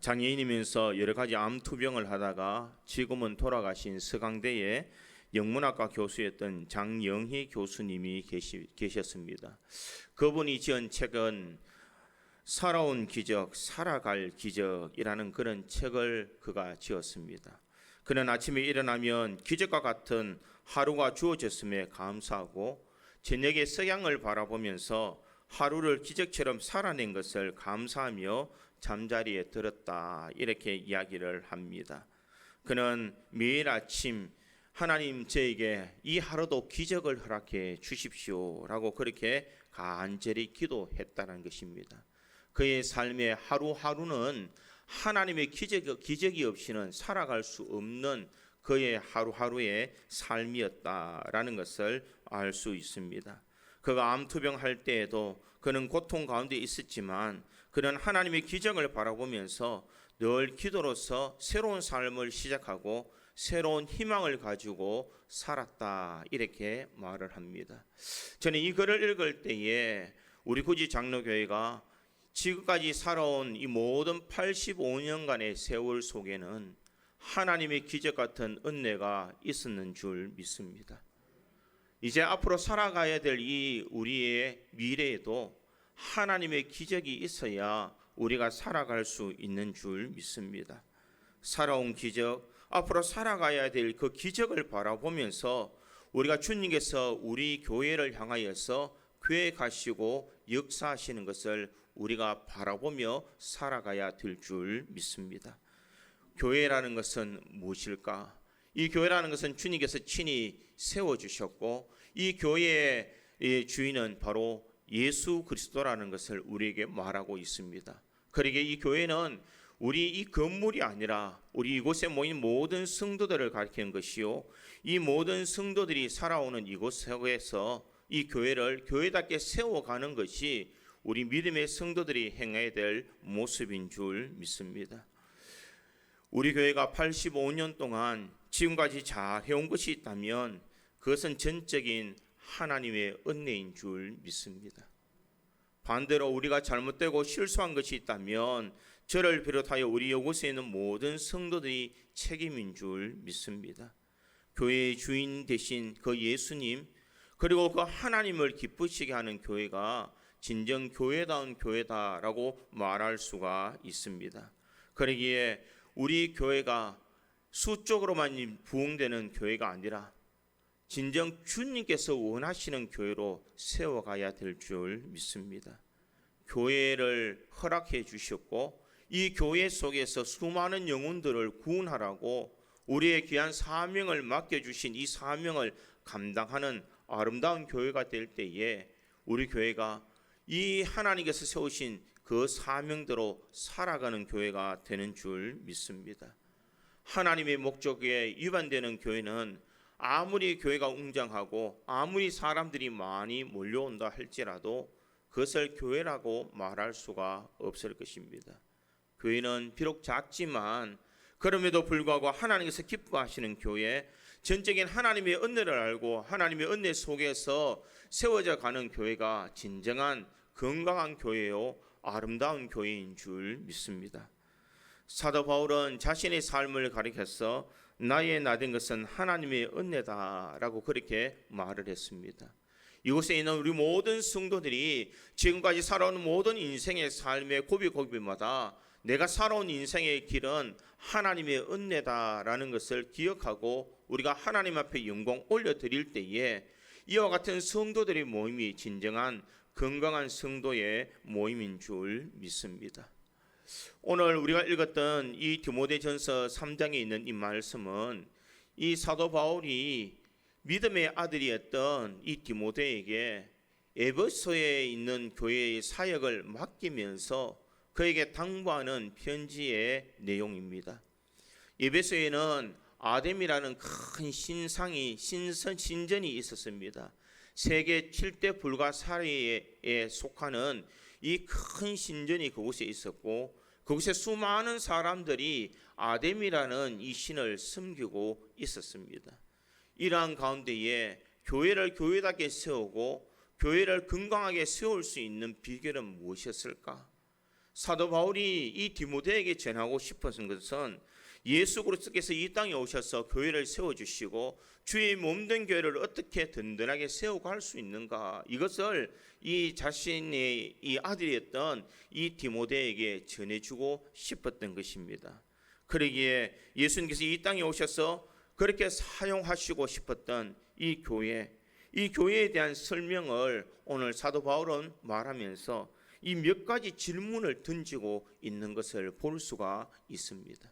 장애인이면서 여러 가지 암투병을 하다가 지금은 돌아가신 서강대의 영문학과 교수였던 장영희 교수님이 계셨습니다. 그분이 지은 책은 살아온 기적, 살아갈 기적이라는 그런 책을 그가 지었습니다. 그는 아침에 일어나면 기적과 같은 하루가 주어졌음에 감사하고 저녁에 석양을 바라보면서 하루를 기적처럼 살아낸 것을 감사하며 잠자리에 들었다, 이렇게 이야기를 합니다. 그는 매일 아침 하나님, 저에게 이 하루도 기적을 허락해 주십시오라고 그렇게 간절히 기도했다는 것입니다. 그의 삶의 하루하루는 하나님의 기적이 없이는 살아갈 수 없는 그의 하루하루의 삶이었다라는 것을 알 수 있습니다. 그가 암투병할 때에도 그는 고통 가운데 있었지만 그는 하나님의 기적을 바라보면서 늘 기도로서 새로운 삶을 시작하고 새로운 희망을 가지고 살았다, 이렇게 말을 합니다. 저는 이 글을 읽을 때에 우리 구지 장로교회가 지금까지 살아온 이 모든 85년간의 세월 속에는 하나님의 기적 같은 은혜가 있었는 줄 믿습니다. 이제 앞으로 살아가야 될 이 우리의 미래에도 하나님의 기적이 있어야 우리가 살아갈 수 있는 줄 믿습니다. 살아온 기적, 앞으로 살아가야 될 그 기적을 바라보면서 우리가 주님께서 우리 교회를 향하여서 계획하시고 역사하시는 것을 우리가 바라보며 살아가야 될 줄 믿습니다. 교회라는 것은 무엇일까? 이 교회라는 것은 주님께서 친히 세워주셨고 이 교회의 주인은 바로 예수 그리스도라는 것을 우리에게 말하고 있습니다. 그러기에 이 교회는 우리 이 건물이 아니라 우리 이곳에 모인 모든 성도들을 가리키는 것이요, 이 모든 성도들이 살아오는 이곳에서 이 교회를 교회답게 세워가는 것이 우리 믿음의 성도들이 행해야 될 모습인 줄 믿습니다. 우리 교회가 85년 동안 지금까지 잘 해온 것이 있다면 그것은 전적인 하나님의 은혜인 줄 믿습니다. 반대로 우리가 잘못되고 실수한 것이 있다면 저를 비롯하여 우리 이곳에 있는 모든 성도들이 책임인 줄 믿습니다. 교회의 주인 되신 그 예수님, 그리고 그 하나님을 기쁘시게 하는 교회가 진정 교회다운 교회다라고 말할 수가 있습니다. 그러기에 우리 교회가 수적으로만 부흥되는 교회가 아니라 진정 주님께서 원하시는 교회로 세워가야 될 줄 믿습니다. 교회를 허락해 주셨고 이 교회 속에서 수많은 영혼들을 구원하라고 우리의 귀한 사명을 맡겨주신 이 사명을 감당하는 아름다운 교회가 될 때에 우리 교회가 이 하나님께서 세우신 그 사명대로 살아가는 교회가 되는 줄 믿습니다. 하나님의 목적에 위반되는 교회는 아무리 교회가 웅장하고 아무리 사람들이 많이 몰려온다 할지라도 그것을 교회라고 말할 수가 없을 것입니다. 교회는 비록 작지만 그럼에도 불구하고 하나님께서 기뻐하시는 교회, 전적인 하나님의 은혜를 알고 하나님의 은혜 속에서 세워져 가는 교회가 진정한 건강한 교회요, 아름다운 교회인 줄 믿습니다. 사도 바울은 자신의 삶을 가리켜서 나의 나된 것은 하나님의 은혜다라고 그렇게 말을 했습니다. 이곳에 있는 우리 모든 성도들이 지금까지 살아온 모든 인생의 삶의 고비고비마다 내가 살아온 인생의 길은 하나님의 은혜다라는 것을 기억하고 우리가 하나님 앞에 영광 올려드릴 때에 이와 같은 성도들의 모임이 진정한 건강한 성도의 모임인 줄 믿습니다. 오늘 우리가 읽었던 이 디모데전서 3장에 있는 이 말씀은 이 사도 바울이 믿음의 아들이었던 이 디모데에게 에베소에 있는 교회의 사역을 맡기면서 그에게 당부하는 편지의 내용입니다. 에베소에는 아뎀이라는 큰 신전이 있었습니다. 세계 7대 불가사리에 속하는 이 큰 신전이 그곳에 있었고 그곳에 수많은 사람들이 아뎀이라는 이 신을 섬기고 있었습니다. 이러한 가운데에 교회를 교회답게 세우고 교회를 건강하게 세울 수 있는 비결은 무엇이었을까? 사도 바울이 이 디모데에게 전하고 싶었던 것은 예수 그리스도께서 이 땅에 오셔서 교회를 세워주시고 주의 몸된 교회를 어떻게 든든하게 세워갈 수 있는가, 이것을 이 자신의 이 아들이었던 이 디모데에게 전해주고 싶었던 것입니다. 그러기에 예수님께서 이 땅에 오셔서 그렇게 사용하시고 싶었던 이 교회에 대한 설명을 오늘 사도 바울은 말하면서 이 몇 가지 질문을 던지고 있는 것을 볼 수가 있습니다.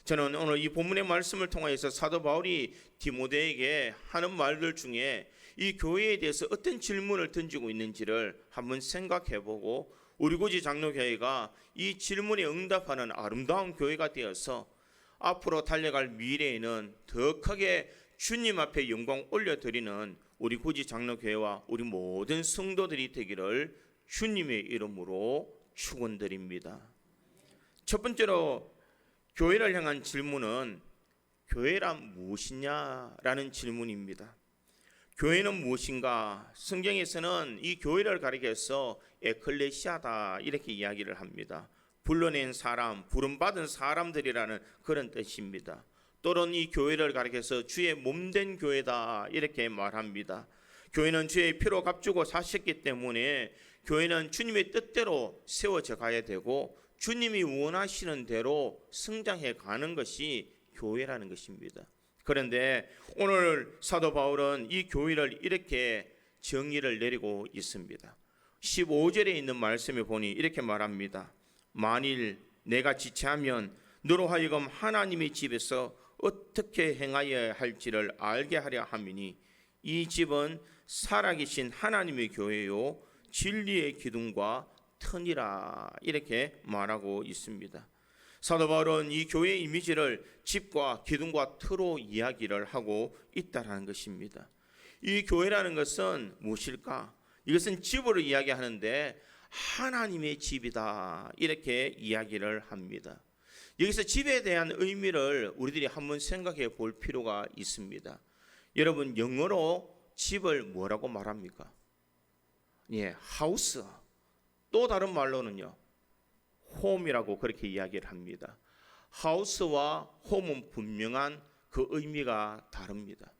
저는 오늘 이 본문의 말씀을 통해서 사도 바울이 디모데에게 하는 말들 중에 이 교회에 대해서 어떤 질문을 던지고 있는지를 한번 생각해보고 우리 구지 장로교회가 이 질문에 응답하는 아름다운 교회가 되어서 앞으로 달려갈 미래에는 더 크게 주님 앞에 영광 올려드리는 우리 구지 장로교회와 우리 모든 성도들이 되기를 주님의 이름으로 축원드립니다. 첫 번째로 교회를 향한 질문은 교회란 무엇이냐라는 질문입니다. 교회는 무엇인가? 성경에서는 이 교회를 가리켜서 에클레시아다 이렇게 이야기를 합니다. 불러낸 사람, 부름받은 사람들이라는 그런 뜻입니다. 또는 이 교회를 가리켜서 주의 몸된 교회다 이렇게 말합니다. 교회는 주의 피로 값주고 사셨기 때문에 교회는 주님의 뜻대로 세워져 가야 되고 주님이 원하시는 대로 성장해 가는 것이 교회라는 것입니다. 그런데 오늘 사도 바울은 이 교회를 이렇게 정의를 내리고 있습니다. 15절에 있는 말씀에 보니 이렇게 말합니다. 만일 내가 지체하면 너로 하여금 하나님의 집에서 어떻게 행하여야 할지를 알게 하려 함이니 이 집은 살아계신 하나님의 교회요 진리의 기둥과 터니라 이렇게 말하고 있습니다. 사도 바울은 이 교회의 이미지를 집과 기둥과 터로 이야기를 하고 있다는 것입니다. 이 교회라는 것은 무엇일까? 이것은 집으로 이야기하는데 하나님의 집이다 이렇게 이야기를 합니다. 여기서 집에 대한 의미를 우리들이 한번 생각해 볼 필요가 있습니다. 여러분, 영어로 집을 뭐라고 말합니까? 예, 하우스. 또 다른 말로는요, 홈이라고 그렇게 이야기를 합니다. 하우스와 홈은 분명한 그 의미가 다릅니다.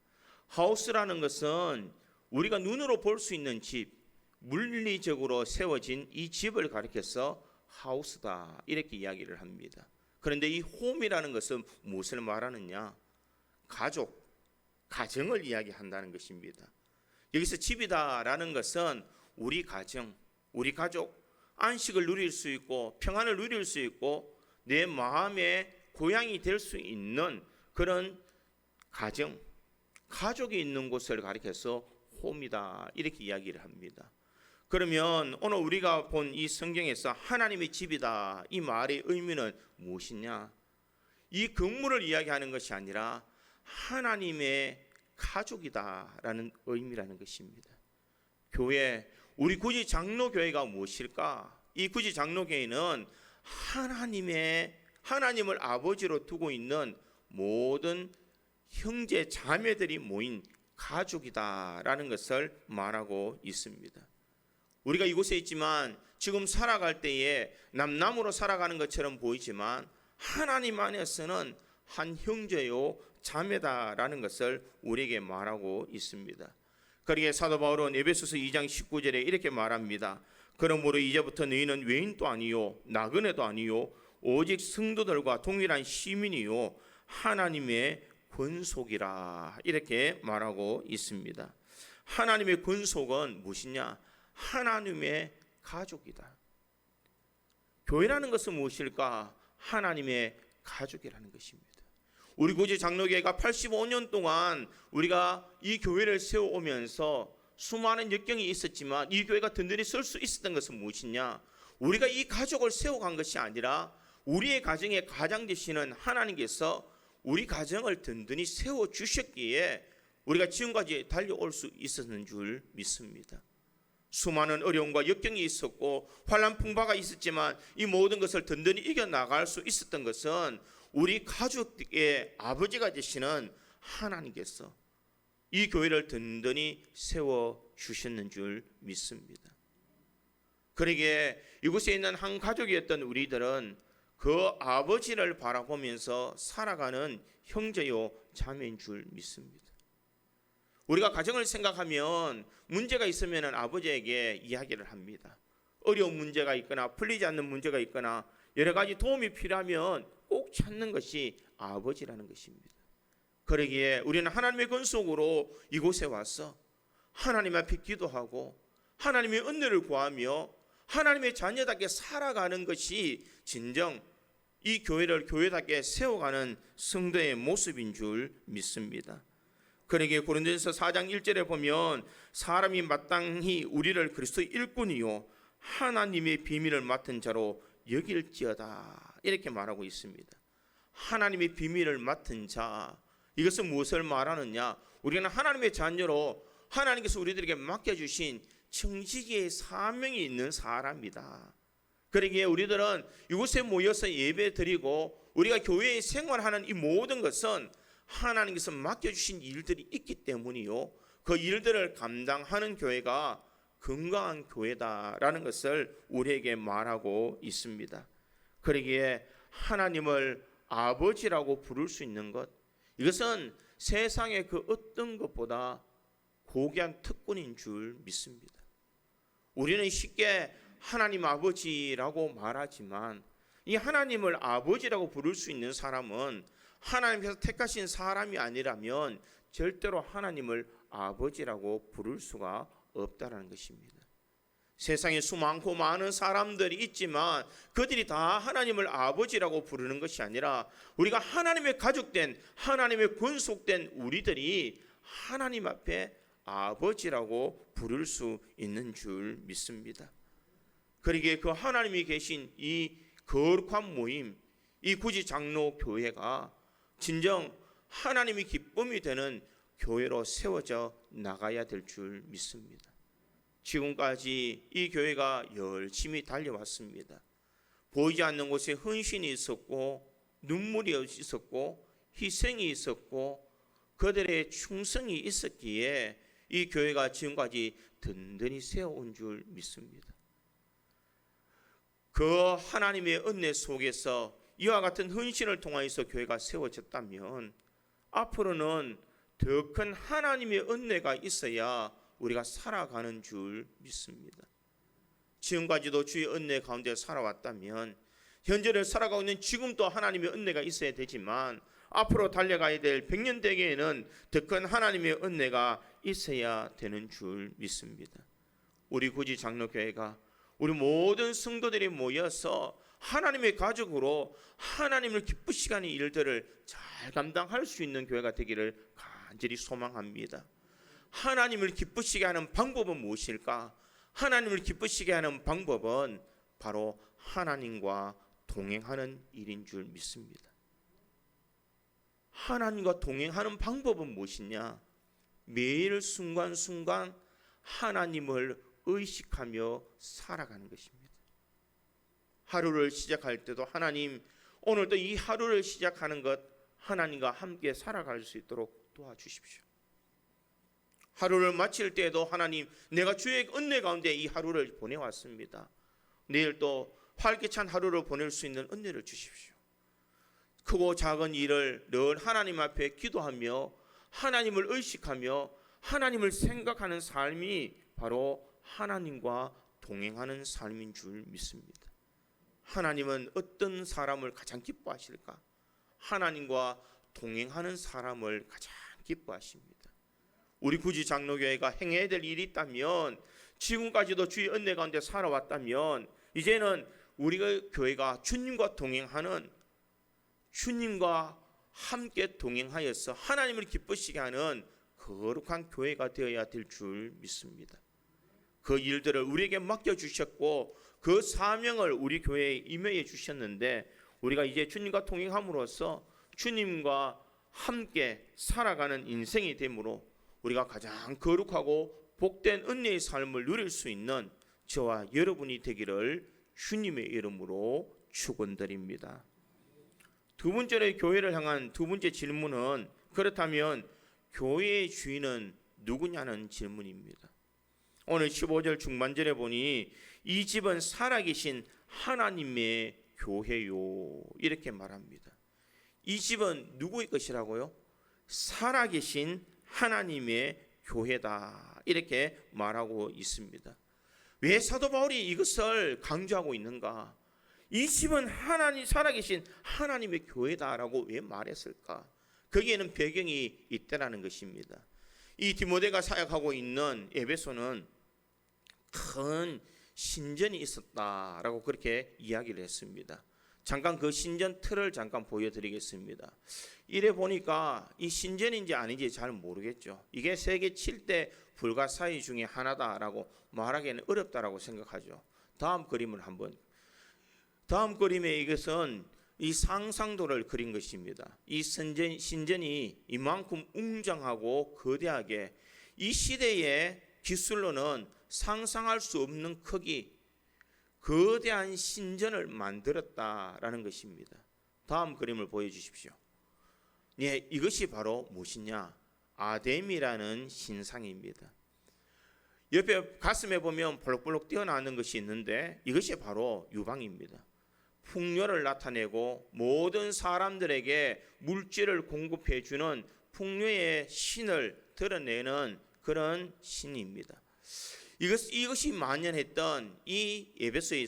하우스라는 것은 우리가 눈으로 볼 수 있는 집, 물리적으로 세워진 이 집을 가리켜서 하우스다 이렇게 이야기를 합니다. 그런데 이 홈이라는 것은 무엇을 말하느냐? 가족, 가정을 이야기한다는 것입니다. 여기서 집이다라는 것은 우리 가정, 우리 가족, 안식을 누릴 수 있고 평안을 누릴 수 있고 내 마음의 고향이 될 수 있는 그런 가정, 가족이 있는 곳을 가리켜서 홈이다 이렇게 이야기를 합니다. 그러면 오늘 우리가 본 이 성경에서 하나님의 집이다 이 말의 의미는 무엇이냐? 이 건물을 이야기하는 것이 아니라 하나님의 가족이다라는 의미라는 것입니다. 교회, 우리 구지 장로교회가 무엇일까? 이 구지 장로교회는 하나님을 아버지로 두고 있는 모든 형제 자매들이 모인 가족이다라는 것을 말하고 있습니다. 우리가 이곳에 있지만 지금 살아갈 때에 남남으로 살아가는 것처럼 보이지만 하나님 안에서는 한 형제요 자매다라는 것을 우리에게 말하고 있습니다. 그러기에 사도 바울은 에베소서 2장 19절에 이렇게 말합니다. 그러므로 이제부터 너희는 외인도 아니요 나그네도 아니요 오직 성도들과 동일한 시민이요 하나님의 권속이라 이렇게 말하고 있습니다. 하나님의 권속은 무엇이냐? 하나님의 가족이다. 교회라는 것은 무엇일까? 하나님의 가족이라는 것입니다. 우리 구지 장로교회가 85년 동안 우리가 이 교회를 세워오면서 수많은 역경이 있었지만 이 교회가 든든히 설 수 있었던 것은 무엇이냐? 우리가 이 가족을 세워간 것이 아니라 우리의 가정의 가장 되시는 하나님께서 우리 가정을 든든히 세워주셨기에 우리가 지금까지 달려올 수 있었는 줄 믿습니다. 수많은 어려움과 역경이 있었고 환난 풍파가 있었지만 이 모든 것을 든든히 이겨나갈 수 있었던 것은 우리 가족의 아버지가 되시는 하나님께서 이 교회를 든든히 세워주셨는 줄 믿습니다. 그러기에 이곳에 있는 한 가족이었던 우리들은 그 아버지를 바라보면서 살아가는 형제요 자매인 줄 믿습니다. 우리가 가정을 생각하면 문제가 있으면 아버지에게 이야기를 합니다. 어려운 문제가 있거나 풀리지 않는 문제가 있거나 여러 가지 도움이 필요하면 꼭 찾는 것이 아버지라는 것입니다. 그러기에 우리는 하나님의 권속으로 이곳에 와서 하나님 앞에 기도하고 하나님의 은혜를 구하며 하나님의 자녀답게 살아가는 것이 진정 이 교회를 교회답게 세워가는 성도의 모습인 줄 믿습니다. 그러기에 고린도전서 4장 1절에 보면 사람이 마땅히 우리를 그리스도의 일꾼이요 하나님의 비밀을 맡은 자로 여길지어다 이렇게 말하고 있습니다. 하나님의 비밀을 맡은 자, 이것은 무엇을 말하느냐? 우리는 하나님의 자녀로 하나님께서 우리들에게 맡겨주신 청지기의 사명이 있는 사람이다. 그러기에 우리들은 이곳에 모여서 예배 드리고 우리가 교회에 생활하는 이 모든 것은 하나님께서 맡겨주신 일들이 있기 때문이요, 그 일들을 감당하는 교회가 건강한 교회다라는 것을 우리에게 말하고 있습니다. 그러기에 하나님을 아버지라고 부를 수 있는 것, 이것은 세상의 그 어떤 것보다 고귀한 특권인 줄 믿습니다. 우리는 쉽게 하나님 아버지라고 말하지만 이 하나님을 아버지라고 부를 수 있는 사람은 하나님께서 택하신 사람이 아니라면 절대로 하나님을 아버지라고 부를 수가 없다라는 것입니다. 세상에 수많고 많은 사람들이 있지만 그들이 다 하나님을 아버지라고 부르는 것이 아니라 우리가 하나님의 가족된 하나님의 권속된 우리들이 하나님 앞에 아버지라고 부를 수 있는 줄 믿습니다. 그러기에 그 하나님이 계신 이 거룩한 모임, 이 구지 장로 교회가 진정 하나님이 기쁨이 되는 교회로 세워져 나가야 될 줄 믿습니다. 지금까지 이 교회가 열심히 달려왔습니다. 보이지 않는 곳에 헌신이 있었고 눈물이 있었고 희생이 있었고 그들의 충성이 있었기에 이 교회가 지금까지 든든히 세워온 줄 믿습니다. 그 하나님의 은혜 속에서 이와 같은 헌신을 통하여서 교회가 세워졌다면 앞으로는 더 큰 하나님의 은혜가 있어야 우리가 살아가는 줄 믿습니다. 지금까지도 주의 은혜 가운데 살아왔다면 현재를 살아가고 있는 지금도 하나님의 은혜가 있어야 되지만 앞으로 달려가야 될 100년 대계에는 더 큰 하나님의 은혜가 있어야 되는 줄 믿습니다. 우리 구지 장로교회가 우리 모든 성도들이 모여서 하나님의 가족으로 하나님을 기쁘시게 하는 일들을 잘 감당할 수 있는 교회가 되기를 간절히 소망합니다. 하나님을 기쁘시게 하는 방법은 무엇일까? 하나님을 기쁘시게 하는 방법은 바로 하나님과 동행하는 일인 줄 믿습니다. 하나님과 동행하는 방법은 무엇이냐? 매일 순간순간 하나님을 의식하며 살아가는 것입니다. 하루를 시작할 때도 하나님, 오늘도 이 하루를 시작하는 것 하나님과 함께 살아갈 수 있도록 도와주십시오. 하루를 마칠 때에도 하나님, 내가 주의 은혜 가운데 이 하루를 보내왔습니다. 내일 또 활기찬 하루를 보낼 수 있는 은혜를 주십시오. 크고 작은 일을 늘 하나님 앞에 기도하며 하나님을 의식하며 하나님을 생각하는 삶이 바로 하나님과 동행하는 삶인 줄 믿습니다. 하나님은 어떤 사람을 가장 기뻐하실까? 하나님과 동행하는 사람을 가장 기뻐하십니다. 우리 구지 장로교회가 행해야 될 일이 있다면, 지금까지도 주의 은혜 가운데 살아왔다면 이제는 우리 교회가 주님과 동행하는, 주님과 함께 동행하여서 하나님을 기쁘시게 하는 거룩한 교회가 되어야 될 줄 믿습니다. 그 일들을 우리에게 맡겨주셨고 그 사명을 우리 교회에 임해해 주셨는데 우리가 이제 주님과 동행함으로써 주님과 함께 살아가는 인생이 되므로 우리가 가장 거룩하고 복된 은혜의 삶을 누릴 수 있는 저와 여러분이 되기를 주님의 이름으로 축원드립니다. 두 번째로 교회를 향한 두 번째 질문은, 그렇다면 교회의 주인은 누구냐는 질문입니다. 오늘 15절 중반절에 보니 이 집은 살아계신 하나님의 교회요 이렇게 말합니다. 이 집은 누구의 것이라고요? 살아계신 하나님의 교회다 이렇게 말하고 있습니다. 왜 사도 바울이 이것을 강조하고 있는가? 이 집은 하나님 살아계신 하나님의 교회다라고 왜 말했을까? 거기에는 배경이 있다라는 것입니다. 이 디모데가 사역하고 있는 에베소는 큰 신전이 있었다라고 그렇게 이야기를 했습니다. 잠깐 그 신전 틀을 잠깐 보여드리겠습니다. 이래 보니까 이 신전인지 아닌지 잘 모르겠죠. 이게 세계 7대 불가사의 중에 하나다라고 말하기는 어렵다라고 생각하죠. 다음 그림에 이것은 이 상상도를 그린 것입니다. 이 신전이 이만큼 웅장하고 거대하게 이 시대의 기술로는 상상할 수 없는 크기, 거대한 신전을 만들었다라는 것입니다. 다음 그림을 보여주십시오. 예, 이것이 바로 무엇이냐? 아뎀이라는 신상입니다. 옆에 가슴에 보면 볼록볼록 뛰어나는 것이 있는데 이것이 바로 유방입니다. 풍요를 나타내고 모든 사람들에게 물질을 공급해 주는 풍요의 신을 드러내는 그런 신입니다. 이것이 만연했던 이 에베소의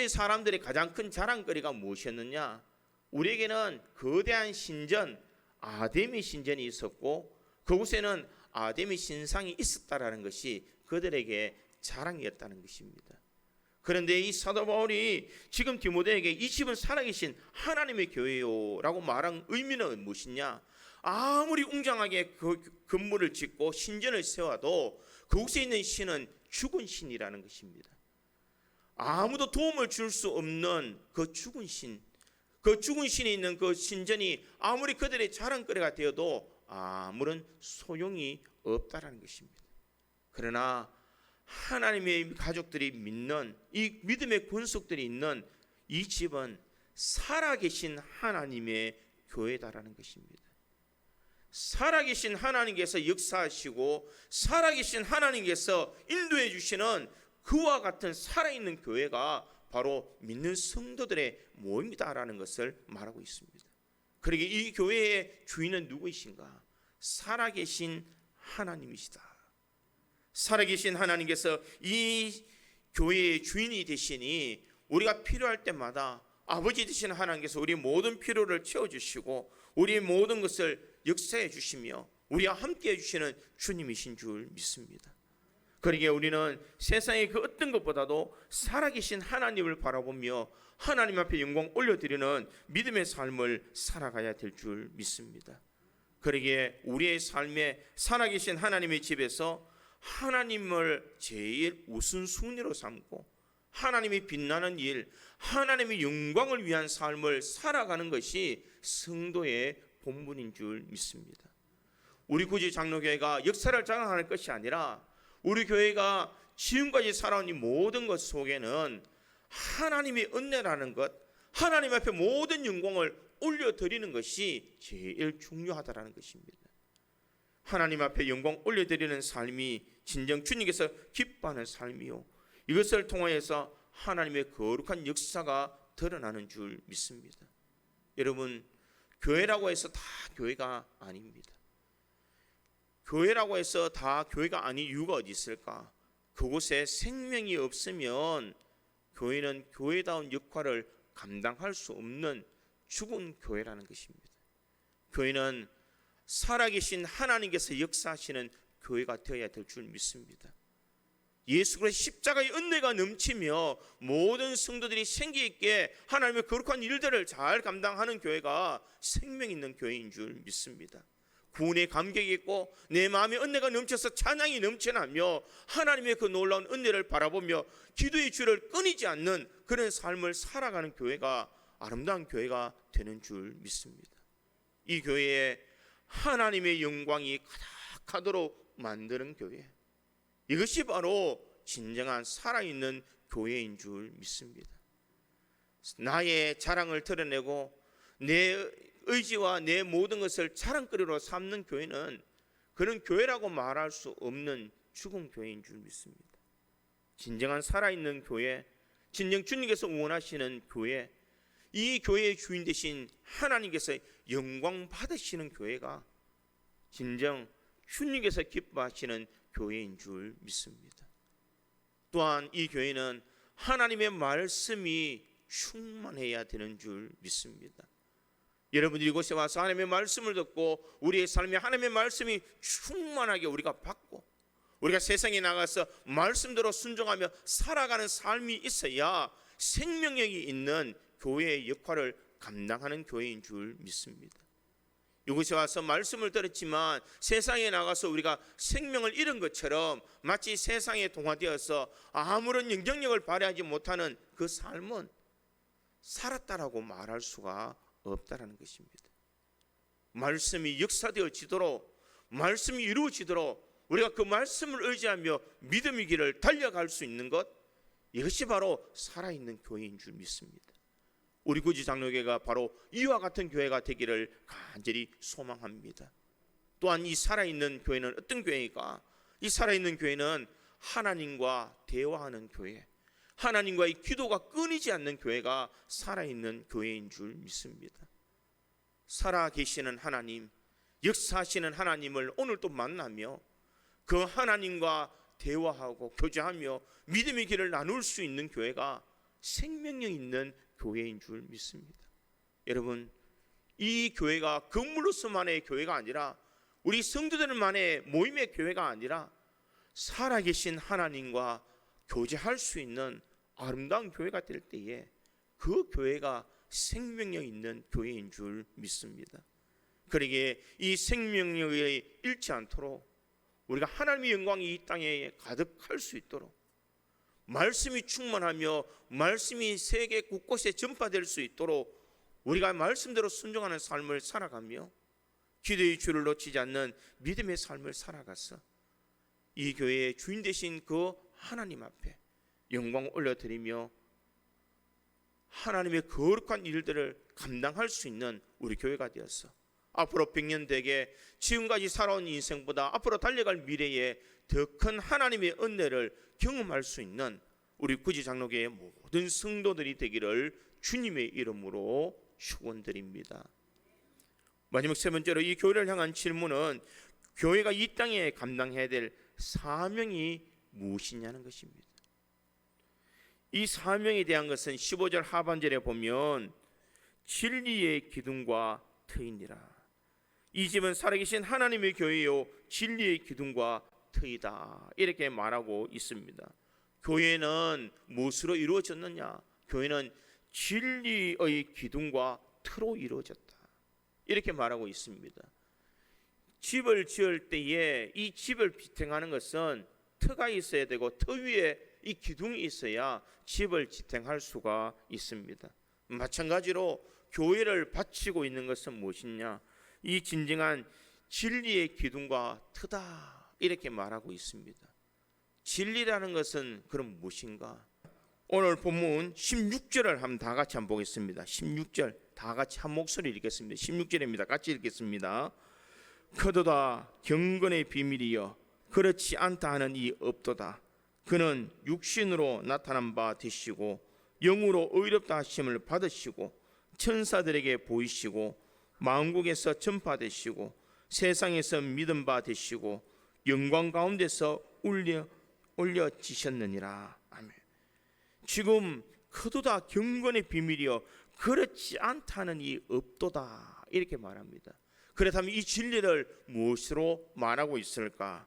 사람들의 가장 큰 자랑거리가 무엇이었느냐? 우리에게는 거대한 신전 아데미 신전이 있었고 그곳에는 아데미 신상이 있었다라는 것이 그들에게 자랑이었다는 것입니다. 그런데 이 사도 바울이 지금 디모데에게 이 집은 살아계신 하나님의 교회요 라고 말한 의미는 무엇이냐? 아무리 웅장하게 그 건물을 짓고 신전을 세워도 그곳에 있는 신은 죽은 신이라는 것입니다. 아무도 도움을 줄 수 없는 그 죽은 신이 있는 그 신전이 아무리 그들의 자랑거리가 되어도 아무런 소용이 없다라는 것입니다. 그러나 하나님의 가족들이 믿는 이 믿음의 권속들이 있는 이 집은 살아계신 하나님의 교회다라는 것입니다. 살아계신 하나님께서 역사하시고 살아계신 하나님께서 인도해 주시는 그와 같은 살아있는 교회가 바로 믿는 성도들의 모임이다라는 것을 말하고 있습니다. 그러기에 이 교회의 주인은 누구이신가? 살아계신 하나님이시다. 살아계신 하나님께서 이 교회의 주인이 되시니 우리가 필요할 때마다 아버지 되시는 하나님께서 우리의 모든 필요를 채워주시고 우리의 모든 것을 역사해 주시며 우리와 함께 해주시는 주님이신 줄 믿습니다. 그러기에 우리는 세상의 그 어떤 것보다도 살아계신 하나님을 바라보며 하나님 앞에 영광 올려드리는 믿음의 삶을 살아가야 될 줄 믿습니다. 그러기에 우리의 삶에 살아계신 하나님의 집에서 하나님을 제일 우선순위로 삼고 하나님이 빛나는 일, 하나님의 영광을 위한 삶을 살아가는 것이 성도의 본분인 줄 믿습니다. 우리 구지 장로교회가 역사를 장악하는 것이 아니라 우리 교회가 지금까지 살아온 이 모든 것 속에는 하나님의 은혜라는 것, 하나님 앞에 모든 영광을 올려드리는 것이 제일 중요하다는 것입니다. 하나님 앞에 영광 올려드리는 삶이 진정 주님께서 기뻐하는 삶이요, 이것을 통하여서 하나님의 거룩한 역사가 드러나는 줄 믿습니다. 여러분, 교회라고 해서 다 교회가 아닙니다. 교회라고 해서 다 교회가 아닌 이유가 어디 있을까? 그곳에 생명이 없으면 교회는 교회다운 역할을 감당할 수 없는 죽은 교회라는 것입니다. 교회는 살아계신 하나님께서 역사하시는 교회가 되어야 될 줄 믿습니다. 예수 그리스도의 십자가의 은혜가 넘치며 모든 성도들이 생기 있게 하나님의 거룩한 일들을 잘 감당하는 교회가 생명 있는 교회인 줄 믿습니다. 구원의 감격이 있고 내 마음에 은혜가 넘쳐서 찬양이 넘쳐나며 하나님의 그 놀라운 은혜를 바라보며 기도의 줄을 끊이지 않는 그런 삶을 살아가는 교회가 아름다운 교회가 되는 줄 믿습니다. 이 교회에 하나님의 영광이 가득하도록 만드는 교회, 이것이 바로 진정한 살아있는 교회인 줄 믿습니다. 나의 자랑을 드러내고 내 의지와 내 모든 것을 자랑거리로 삼는 교회는 그는 교회라고 말할 수 없는 죽은 교회인 줄 믿습니다. 진정한 살아있는 교회, 진정 주님께서 원하시는 교회, 이 교회의 주인 되신 하나님께서 영광 받으시는 교회가 진정 주님께서 기뻐하시는 교회인 줄 믿습니다. 또한 이 교회는 하나님의 말씀이 충만해야 되는 줄 믿습니다. 여러분들이 이곳에 와서 하나님의 말씀을 듣고 우리의 삶에 하나님의 말씀이 충만하게 우리가 받고 우리가 세상에 나가서 말씀대로 순종하며 살아가는 삶이 있어야 생명력이 있는 교회의 역할을 감당하는 교회인 줄 믿습니다. 이곳에 와서 말씀을 들었지만 세상에 나가서 우리가 생명을 잃은 것처럼 마치 세상에 동화되어서 아무런 영향력을 발휘하지 못하는 그 삶은 살았다라고 말할 수가 없다라는 것입니다. 말씀이 역사되어지도록, 말씀이 이루어지도록 우리가 그 말씀을 의지하며 믿음의 길을 달려갈 수 있는 것, 이것이 바로 살아있는 교회인 줄 믿습니다. 우리 구지 장로교회가 바로 이와 같은 교회가 되기를 간절히 소망합니다. 또한 이 살아있는 교회는 어떤 교회일까? 이 살아있는 교회는 하나님과 대화하는 교회, 하나님과의 기도가 끊이지 않는 교회가 살아있는 교회인 줄 믿습니다. 살아계시는 하나님, 역사하시는 하나님을 오늘 또 만나며 그 하나님과 대화하고 교제하며 믿음의 길을 나눌 수 있는 교회가 생명력 있는 교회인 줄 믿습니다. 여러분, 이 교회가 건물로서만의 교회가 아니라 우리 성도들만의 모임의 교회가 아니라 살아계신 하나님과 교제할 수 있는 아름다운 교회가 될 때에 그 교회가 생명력 있는 교회인 줄 믿습니다. 그러기에 이 생명력이 잃지 않도록 우리가 하나님의 영광이 이 땅에 가득할 수 있도록 말씀이 충만하며 말씀이 세계 곳곳에 전파될 수 있도록 우리가 말씀대로 순종하는 삶을 살아가며 기도의 줄을 놓치지 않는 믿음의 삶을 살아가서 이 교회의 주인 되신 그 하나님 앞에 영광을 올려드리며 하나님의 거룩한 일들을 감당할 수 있는 우리 교회가 되어서 앞으로 100년 되게 지금까지 살아온 인생보다 앞으로 달려갈 미래에 더 큰 하나님의 은혜를 경험할 수 있는 우리 구지 장로교회의 모든 성도들이 되기를 주님의 이름으로 축원드립니다. 마지막 세 번째로 이 교회를 향한 질문은 교회가 이 땅에 감당해야 될 사명이 무엇이냐는 것입니다. 이 사명에 대한 것은 15절 하반절에 보면 진리의 기둥과 터이니라. 이 집은 살아계신 하나님의 교회요 진리의 기둥과 터이다, 이렇게 말하고 있습니다. 교회는 무엇으로 이루어졌느냐? 교회는 진리의 기둥과 터로 이루어졌다, 이렇게 말하고 있습니다. 집을 지을 때에 이 집을 지탱하는 것은 터가 있어야 되고 터 위에 이 기둥이 있어야 집을 지탱할 수가 있습니다. 마찬가지로 교회를 바치고 있는 것은 무엇이냐? 이 진정한 진리의 기둥과 터다, 이렇게 말하고 있습니다. 진리라는 것은 그럼 무엇인가? 오늘 본문 16절을 한번 다 같이 한번 보겠습니다. 16절 다 같이 한 목소리 읽겠습니다. 16절입니다. 같이 읽겠습니다. 커도다 경건의 비밀이여 그렇지 않다 하는 이 없도다. 그는 육신으로 나타난 바 되시고 영으로 의롭다 하심을 받으시고 천사들에게 보이시고 만국에서 전파되시고 세상에서 믿음 바 되시고 영광 가운데서 올려지셨느니라. 아멘. 지금 커도다 경건의 비밀이여 그렇지 않다는 이 없도다, 이렇게 말합니다. 그렇다면 이 진리를 무엇으로 말하고 있을까?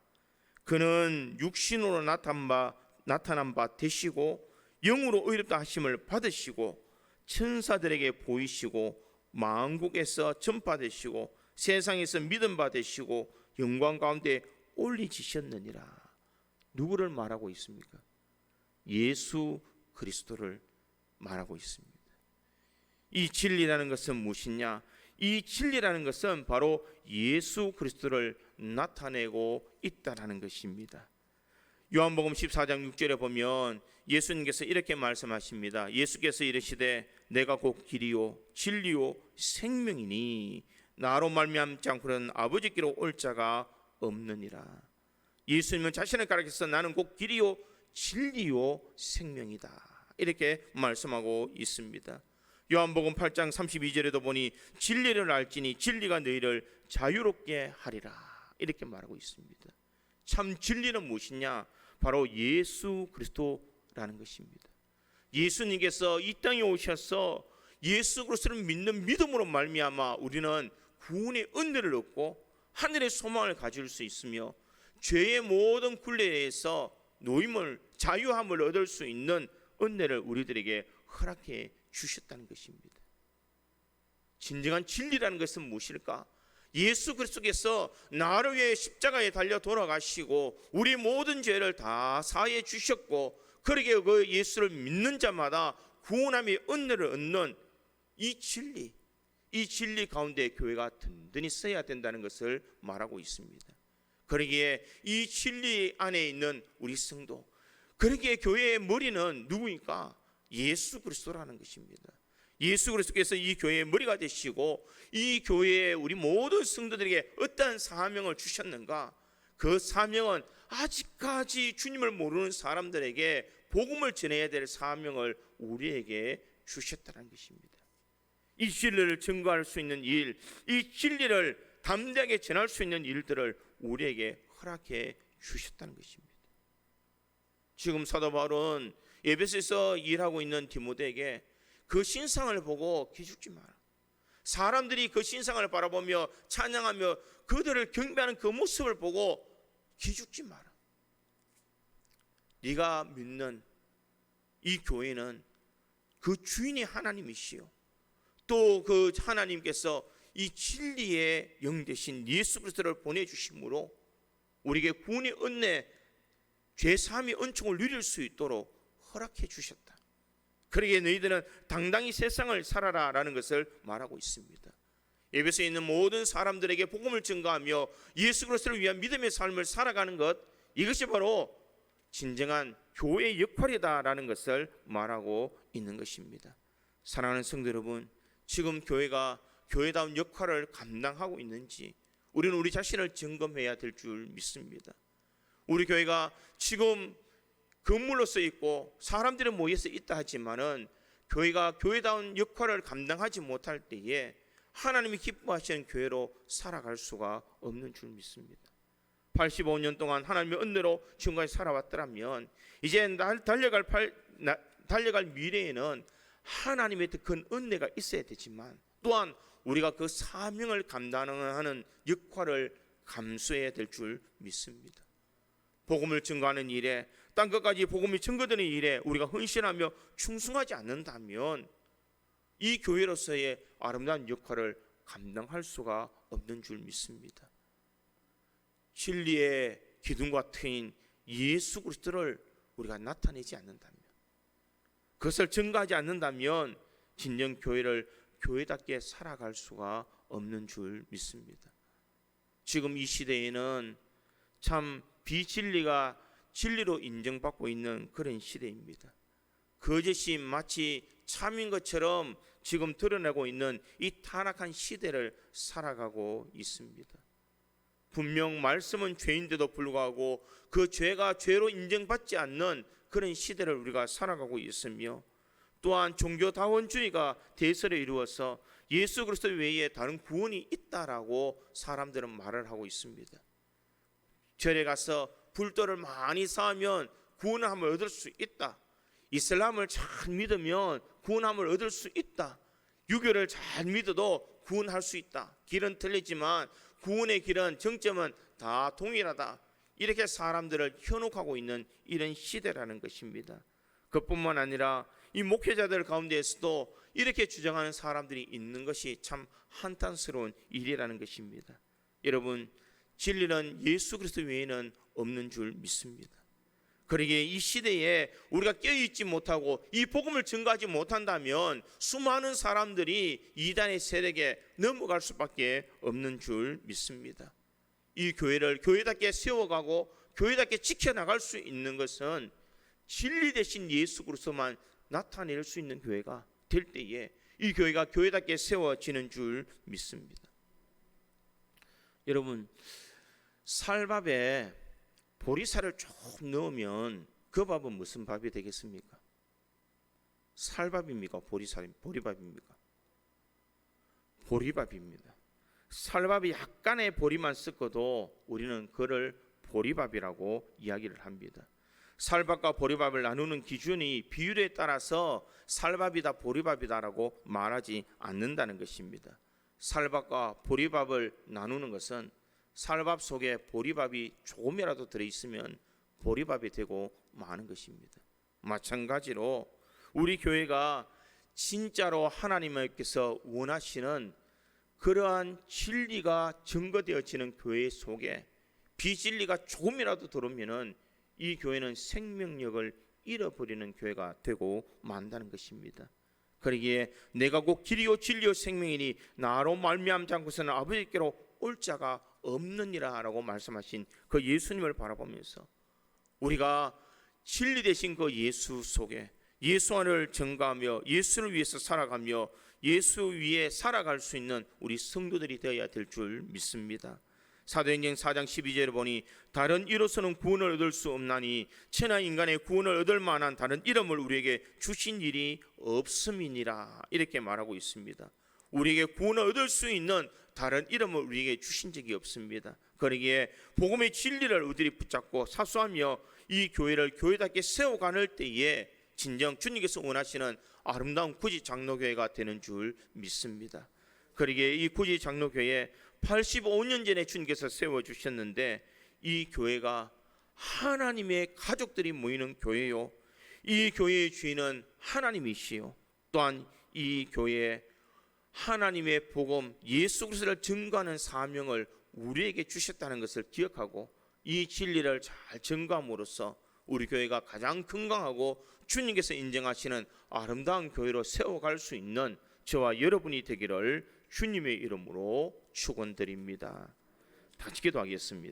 그는 육신으로 나타난 바 되시고 영으로 의롭다 하심을 받으시고 천사들에게 보이시고 만국에서 전파되시고 세상에서 믿음 받으시고 영광 가운데 올리지셨느니라. 누구를 말하고 있습니까? 예수 그리스도를 말하고 있습니다. 이 진리라는 것은 무엇이냐? 이 진리라는 것은 바로 예수 그리스도를 나타내고 있다라는 것입니다. 요한복음 14장 6절에 보면 예수님께서 이렇게 말씀하십니다. 예수께서 이르시되 내가 곧 길이요 진리요 생명이니 나로 말미암지 않고는 아버지께로 올 자가 없느니라. 예수님은 자신을 가리켜서 나는 곧 길이요 진리요 생명이다, 이렇게 말씀하고 있습니다. 요한복음 8장 32절에도 보니 진리를 알지니 진리가 너희를 자유롭게 하리라, 이렇게 말하고 있습니다. 참 진리는 무엇이냐? 바로 예수 그리스도라는 것입니다. 예수님께서 이 땅에 오셔서 예수 그리스도를 믿는 믿음으로 말미암아 우리는 구원의 은혜를 얻고 하늘의 소망을 가질 수 있으며 죄의 모든 굴레에서 노임을 자유함을 얻을 수 있는 은혜를 우리들에게 허락해 주셨다는 것입니다. 진정한 진리라는 것은 무엇일까? 예수 그리스도께서 나를 위해 십자가에 달려 돌아가시고 우리 모든 죄를 다 사해 주셨고, 그러게 그 예수를 믿는 자마다 구원함의 은혜를 얻는 이 진리 가운데 교회가 든든히 서야 된다는 것을 말하고 있습니다. 그러기에 이 진리 안에 있는 우리 성도, 그러기에 교회의 머리는 누구입니까? 예수 그리스도라는 것입니다. 예수 그리스도께서 이 교회의 머리가 되시고 이 교회에 우리 모든 성도들에게 어떠한 사명을 주셨는가? 그 사명은 아직까지 주님을 모르는 사람들에게 복음을 전해야 될 사명을 우리에게 주셨다는 것입니다. 이 진리를 증거할 수 있는 일, 이 진리를 담대하게 전할 수 있는 일들을 우리에게 허락해 주셨다는 것입니다. 지금 사도 바울은 에베소에서 일하고 있는 디모데에게 그 신상을 보고 기죽지 마라. 사람들이 그 신상을 바라보며 찬양하며 그들을 경배하는 그 모습을 보고 기죽지 마라. 네가 믿는 이 교회는 그 주인이 하나님이시요, 또 그 하나님께서 이 진리의 영 되신 예수 그리스도를 보내주심으로 우리에게 구원의 은혜, 죄사함의 은총을 누릴 수 있도록 허락해 주셨다. 그러기에 너희들은 당당히 세상을 살아라라는 것을 말하고 있습니다. 에베소에 있는 모든 사람들에게 복음을 증거하며 예수 그리스도를 위한 믿음의 삶을 살아가는 것, 이것이 바로 진정한 교회의 역할이다라는 것을 말하고 있는 것입니다. 사랑하는 성도 여러분, 지금 교회가 교회다운 역할을 감당하고 있는지 우리는 우리 자신을 점검해야 될 줄 믿습니다. 우리 교회가 지금 건물로 써 있고 사람들이 모여서 있다 하지만은 교회가 교회다운 역할을 감당하지 못할 때에 하나님이 기뻐하시는 교회로 살아갈 수가 없는 줄 믿습니다. 85년 동안 하나님의 은혜로 지금까지 살아왔더라면 이제 달려갈 미래에는 하나님의 더 큰 은혜가 있어야 되지만 또한 우리가 그 사명을 감당하는 역할을 감수해야 될 줄 믿습니다. 복음을 증거하는 일에, 땅끝까지 복음이 증거되는 일에 우리가 헌신하며 충성하지 않는다면 이 교회로서의 아름다운 역할을 감당할 수가 없는 줄 믿습니다. 진리의 기둥과 트인 예수 그리스도를 우리가 나타내지 않는다면, 그것을 증거하지 않는다면 진정 교회를 교회답게 살아갈 수가 없는 줄 믿습니다. 지금 이 시대에는 참 비진리가 진리로 인정받고 있는 그런 시대입니다. 거짓이 마치 참인 것처럼 지금 드러나고 있는 이 타락한 시대를 살아가고 있습니다. 분명 말씀은 죄인데도 불구하고 그 죄가 죄로 인정받지 않는 그런 시대를 우리가 살아가고 있으며, 또한 종교다원주의가 대세를 이루어서 예수 그리스도 외에 다른 구원이 있다라고 사람들은 말을 하고 있습니다. 절에 가서 불도를 많이 쌓으면 구원함을 얻을 수 있다. 이슬람을 잘 믿으면 구원함을 얻을 수 있다. 유교를 잘 믿어도 구원할 수 있다. 길은 틀리지만 구원의 길은 정점은 다 동일하다. 이렇게 사람들을 현혹하고 있는 이런 시대라는 것입니다. 그뿐만 아니라 이 목회자들 가운데에서도 이렇게 주장하는 사람들이 있는 것이 참 한탄스러운 일이라는 것입니다. 여러분, 진리는 예수 그리스도 외에는 없는 줄 믿습니다. 그러기에 이 시대에 우리가 깨어있지 못하고 이 복음을 증거하지 못한다면 수많은 사람들이 이단의 세력에 넘어갈 수밖에 없는 줄 믿습니다. 이 교회를 교회답게 세워가고 교회답게 지켜나갈 수 있는 것은 진리 대신 예수 그리스도만 나타낼 수 있는 교회가 될 때에 이 교회가 교회답게 세워지는 줄 믿습니다. 여러분, 쌀밥에 보리살을 조금 넣으면 그 밥은 무슨 밥이 되겠습니까? 살밥입니까? 보리밥입니까? 보리밥입니다. 살밥이 약간의 보리만 섞어도 우리는 그를 보리밥이라고 이야기를 합니다. 살밥과 보리밥을 나누는 기준이 비율에 따라서 살밥이다 보리밥이다라고 말하지 않는다는 것입니다. 살밥과 보리밥을 나누는 것은 살밥 속에 보리밥이 조금이라도 들어있으면 보리밥이 되고 마는 것입니다. 마찬가지로 우리 교회가 진짜로 하나님께서 원하시는 그러한 진리가 증거되어지는 교회 속에 비진리가 조금이라도 들어오면은 이 교회는 생명력을 잃어버리는 교회가 되고 만다는 것입니다. 그러기에 내가 곧 길이요 진리요 생명이니 나로 말미암지 않고서는 아버지께로 올 자가 없느니라라고 말씀하신 그 예수님을 바라보면서 우리가 진리 되신 그 예수 속에 예수 안을 증거하며 예수를 위해서 살아가며 예수 위에 살아갈 수 있는 우리 성도들이 되어야 될 줄 믿습니다. 사도행전 4장 12절에 보니 다른 이로서는 구원을 얻을 수 없나니 천하 인간의 구원을 얻을 만한 다른 이름을 우리에게 주신 일이 없음이니라 이렇게 말하고 있습니다. 우리에게 구원을 얻을 수 있는 다른 이름을 우리에게 주신 적이 없습니다. 그러기에 복음의 진리를 우리들이 붙잡고 사수하며 이 교회를 교회답게 세워가는 때에 진정 주님께서 원하시는 아름다운 구지 장로교회가 되는 줄 믿습니다. 그러기에 이 구지 장로교회 85년 전에 주님께서 세워주셨는데 이 교회가 하나님의 가족들이 모이는 교회요, 이 교회의 주인은 하나님이시요, 또한 이 교회에 하나님의 복음 예수 그리스도를 증거하는 사명을 우리에게 주셨다는 것을 기억하고 이 진리를 잘 증거함으로써 우리 교회가 가장 건강하고 주님께서 인정하시는 아름다운 교회로 세워갈 수 있는 저와 여러분이 되기를 주님의 이름으로 축원드립니다. 같이 기도하겠습니다.